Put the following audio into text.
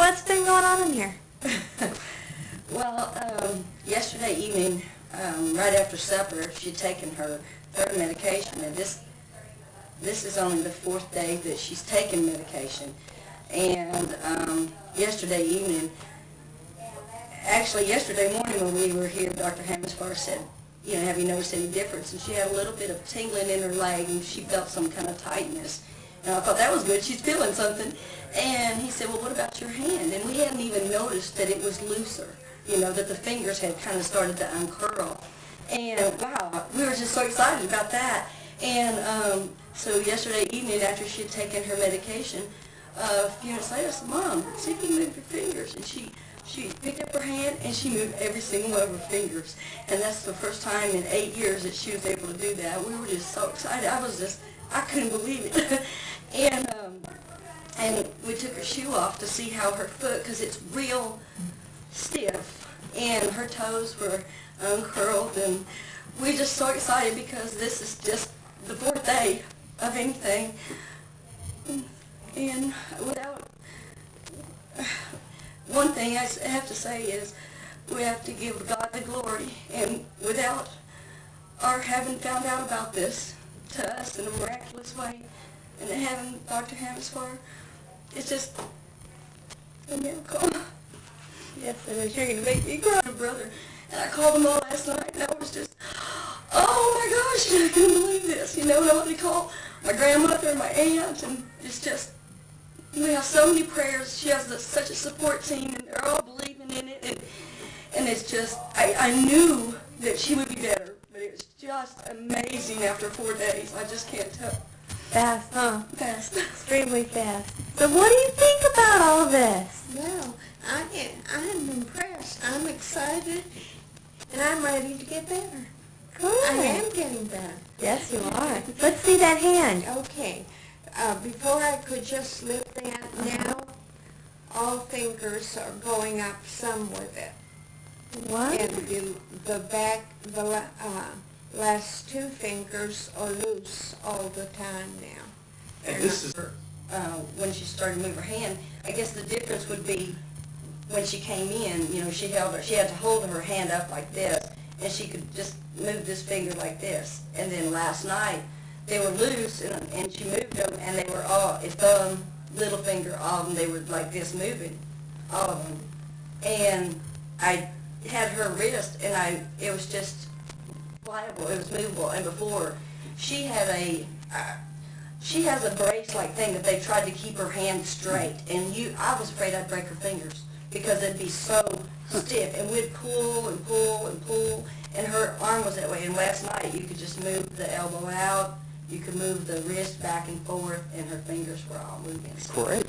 what's been going on in here? Well, yesterday evening, right after supper, she'd taken her third medication, and this is only the fourth day that she's taken medication. And yesterday evening, actually yesterday morning when we were here, Dr. Hammesfahr said, you know, have you noticed any difference? And she had a little bit of tingling in her leg, and she felt some kind of tightness. And I thought that was good. She's feeling something. And he said, well, what about your hand? And we hadn't even noticed that it was looser, you know, that the fingers had kind of started to uncurl. And wow, we were just so excited about that. And so yesterday evening, after she had taken her medication, a few minutes later, I said, Mom, see if you can move your fingers. And she picked up her hand and she moved every single one of her fingers. And that's the first time in 8 years that she was able to do that. We were just so excited. I couldn't believe it. And we took her shoe off to see how her foot, because it's real stiff, and her toes were uncurled, and we're just so excited because this is just the fourth day of anything. And one thing I have to say is we have to give God the glory, and without our having found out about this to us in a miraculous way, and having Dr. Hammesfahr, it's just a miracle. Yes, it is. You're going to make me cry. My brother, and I called them all last night, and I was just, oh my gosh, I couldn't believe this. You know, and I wanted to call my grandmother and my aunt, and it's just, we have so many prayers. She has such a support team, and they're all believing in it, and it's just, I knew that she would be better, but it was just amazing after 4 days. I just can't tell. Fast, huh? Fast. Extremely fast. So what do you think about all this? Well, I'm impressed. I'm excited, and I'm ready to get better. Good. I am getting better. Yes, you are. Let's see that hand. Okay. Before I could just lift that, now all fingers are going up some with it. What? And the back, the last two fingers are loose all the time now. And this is when she started to move her hand. I guess the difference would be when she came in, you know, she had to hold her hand up like this, and she could just move this finger like this. And then last night, they were loose, and she moved them, and they were all, thumb, little finger, all of them, they were like this moving, all of them. And I had her wrist, and it was just pliable, it was movable. And before, she has a brace-like thing that they tried to keep her hand straight, and I was afraid I'd break her fingers because it'd be so stiff, and we'd pull and pull and pull, and her arm was that way. And last night, you could just move the elbow out, you could move the wrist back and forth, and her fingers were all moving. Great.